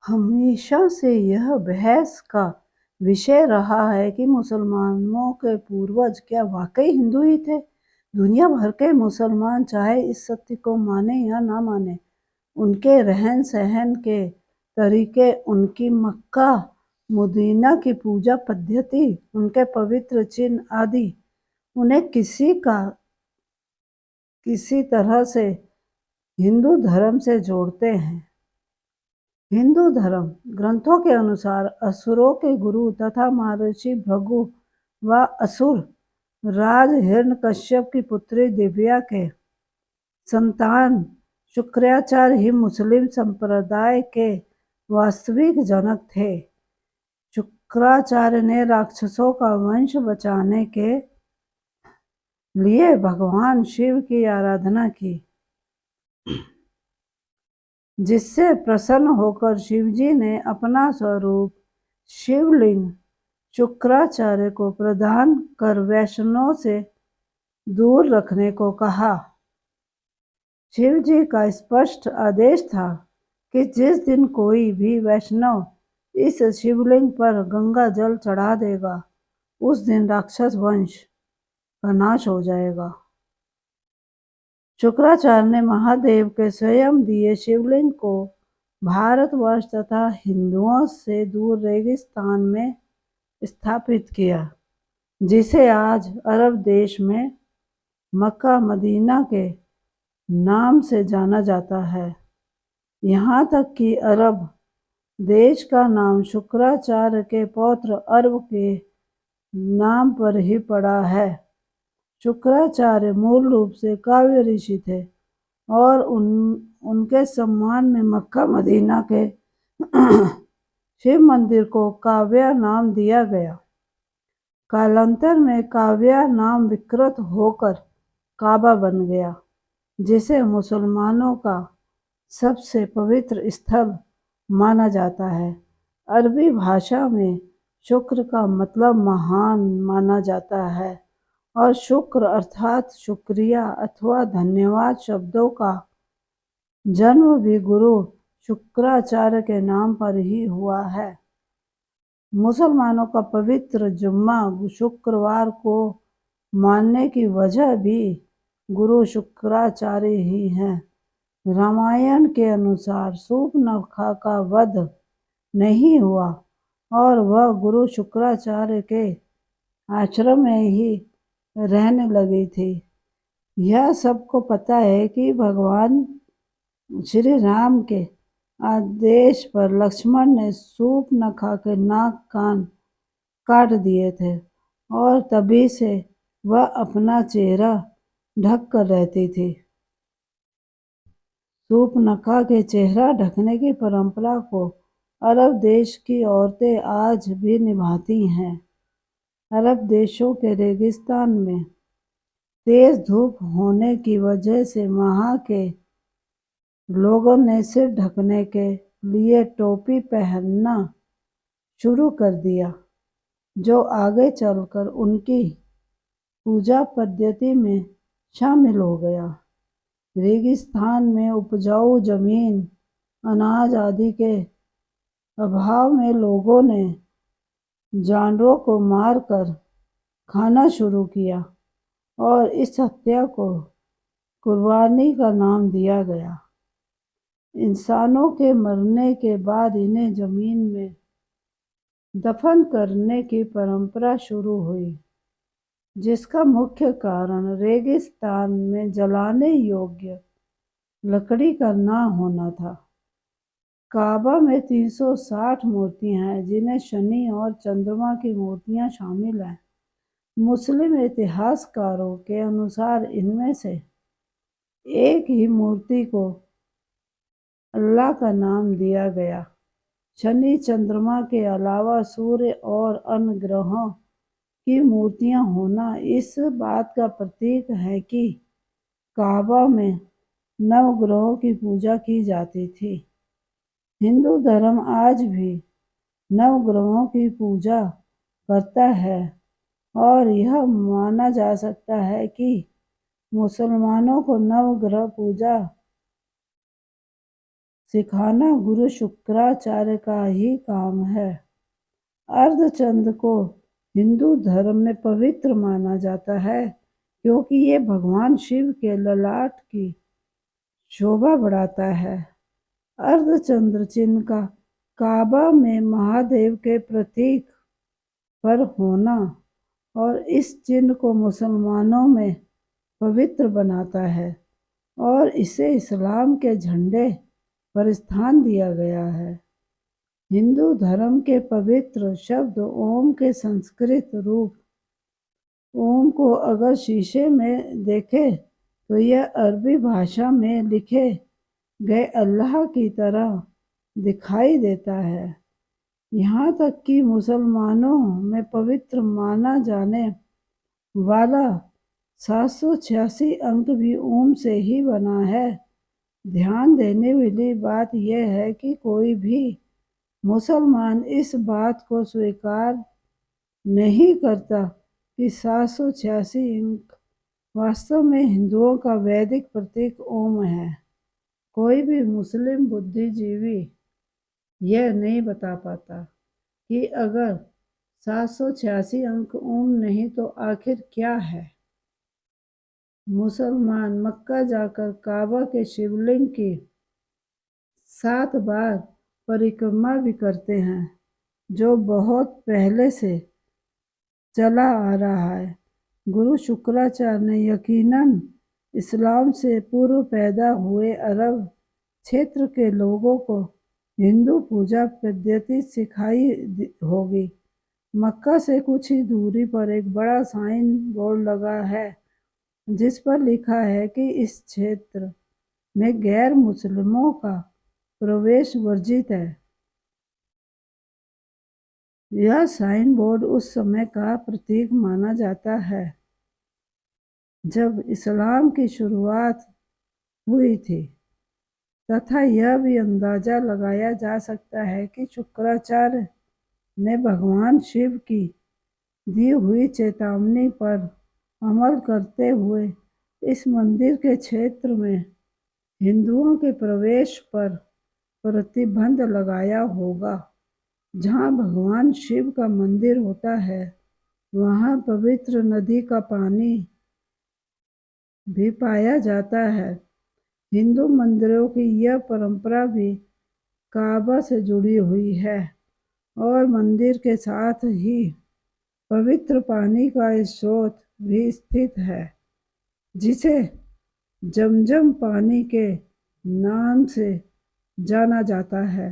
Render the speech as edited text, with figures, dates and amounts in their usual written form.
हमेशा से यह बहस का विषय रहा है कि मुसलमानों के पूर्वज क्या वाकई हिंदू ही थे। दुनिया भर के मुसलमान चाहे इस सत्य को माने या ना माने, उनके रहन सहन के तरीके, उनकी मक्का मदीना की पूजा पद्धति, उनके पवित्र चिन्ह आदि उन्हें किसी तरह से हिंदू धर्म से जोड़ते हैं। हिंदू धर्म ग्रंथों के अनुसार असुरों के गुरु तथा महर्षि भृगु व असुर राज हिरण्यकश्यप की पुत्री दिव्या के संतान शुक्राचार्य ही मुस्लिम संप्रदाय के वास्तविक जनक थे। शुक्राचार्य ने राक्षसों का वंश बचाने के लिए भगवान शिव की आराधना की, जिससे प्रसन्न होकर शिवजी ने अपना स्वरूप शिवलिंग शुक्राचार्य को प्रदान कर वैष्णव से दूर रखने को कहा। शिवजी का स्पष्ट आदेश था कि जिस दिन कोई भी वैष्णव इस शिवलिंग पर गंगा जल चढ़ा देगा, उस दिन राक्षस वंश का नाश हो जाएगा। शुक्राचार्य ने महादेव के स्वयं दिए शिवलिंग को भारतवर्ष तथा हिंदुओं से दूर रेगिस्तान में स्थापित किया, जिसे आज अरब देश में मक्का मदीना के नाम से जाना जाता है। यहाँ तक कि अरब देश का नाम शुक्राचार्य के पौत्र अरब के नाम पर ही पड़ा है। शुक्राचार्य मूल रूप से काव्य ऋषि थे और उनके सम्मान में मक्का मदीना के शिव मंदिर को काव्य नाम दिया गया। कालांतर में काव्य नाम विकृत होकर काबा बन गया, जिसे मुसलमानों का सबसे पवित्र स्थल माना जाता है। अरबी भाषा में शुक्र का मतलब महान माना जाता है और शुक्र अर्थात शुक्रिया अथवा धन्यवाद शब्दों का जन्म भी गुरु शुक्राचार्य के नाम पर ही हुआ है। मुसलमानों का पवित्र जुम्मा शुक्रवार को मानने की वजह भी गुरु शुक्राचार्य ही है। रामायण के अनुसार शूर्पणखा का वध नहीं हुआ और वह गुरु शुक्राचार्य के आश्रम में ही रहने लगी थी। यह सबको पता है कि भगवान श्री राम के आदेश पर लक्ष्मण ने शूर्पणखा के नाक कान काट दिए थे और तभी से वह अपना चेहरा ढक कर रहती थी। शूर्पणखा के चेहरा ढकने की परंपरा को अरब देश की औरतें आज भी निभाती हैं। अरब देशों के रेगिस्तान में तेज धूप होने की वजह से वहाँ के लोगों ने सिर ढकने के लिए टोपी पहनना शुरू कर दिया, जो आगे चलकर उनकी पूजा पद्धति में शामिल हो गया। रेगिस्तान में उपजाऊ जमीन, अनाज आदि के अभाव में लोगों ने जानवरों को मारकर खाना शुरू किया और इस हत्या को कुर्बानी का नाम दिया गया। इंसानों के मरने के बाद इन्हें जमीन में दफन करने की परंपरा शुरू हुई, जिसका मुख्य कारण रेगिस्तान में जलाने योग्य लकड़ी का ना होना था। काबा में 360 मूर्तियां हैं, जिनमें शनि और चंद्रमा की मूर्तियां शामिल हैं। मुस्लिम इतिहासकारों के अनुसार इनमें से एक ही मूर्ति को अल्लाह का नाम दिया गया। शनि चंद्रमा के अलावा सूर्य और अन्य ग्रहों की मूर्तियां होना इस बात का प्रतीक है कि काबा में नवग्रहों की पूजा की जाती थी। हिंदू धर्म आज भी नवग्रहों की पूजा करता है और यह माना जा सकता है कि मुसलमानों को नवग्रह पूजा सिखाना गुरु शुक्राचार्य का ही काम है। अर्धचंद्र को हिंदू धर्म में पवित्र माना जाता है क्योंकि ये भगवान शिव के ललाट की शोभा बढ़ाता है। अर्धचंद्र चिन्ह का काबा में महादेव के प्रतीक पर होना और इस चिन्ह को मुसलमानों में पवित्र बनाता है और इसे इस्लाम के झंडे पर स्थान दिया गया है। हिंदू धर्म के पवित्र शब्द ओम के संस्कृत रूप ओम को अगर शीशे में देखें तो यह अरबी भाषा में लिखे गए अल्लाह की तरह दिखाई देता है। यहाँ तक कि मुसलमानों में पवित्र माना जाने वाला 786 अंक भी ओम से ही बना है। ध्यान देने वाली बात यह है कि कोई भी मुसलमान इस बात को स्वीकार नहीं करता कि 786 अंक वास्तव में हिंदुओं का वैदिक प्रतीक ओम है। कोई भी मुस्लिम बुद्धिजीवी यह नहीं बता पाता कि अगर 786 अंक ओम नहीं तो आखिर क्या है। मुसलमान मक्का जाकर काबा के शिवलिंग की 7 बार परिक्रमा भी करते हैं, जो बहुत पहले से चला आ रहा है। गुरु शुक्राचार्य ने यकीनन इस्लाम से पूर्व पैदा हुए अरब क्षेत्र के लोगों को हिंदू पूजा पद्धति सिखाई होगी। मक्का से कुछ ही दूरी पर एक बड़ा साइन बोर्ड लगा है जिस पर लिखा है कि इस क्षेत्र में गैर मुस्लिमों का प्रवेश वर्जित है। यह साइन बोर्ड उस समय का प्रतीक माना जाता है जब इस्लाम की शुरुआत हुई थी, तथा यह भी अंदाजा लगाया जा सकता है कि शुक्राचार्य ने भगवान शिव की दी हुई चेतावनी पर अमल करते हुए इस मंदिर के क्षेत्र में हिंदुओं के प्रवेश पर प्रतिबंध लगाया होगा। जहाँ भगवान शिव का मंदिर होता है वहाँ पवित्र नदी का पानी भी पाया जाता है। हिंदू मंदिरों की यह परंपरा भी काबा से जुड़ी हुई है और मंदिर के साथ ही पवित्र पानी का स्रोत भी स्थित है जिसे जमजम पानी के नाम से जाना जाता है।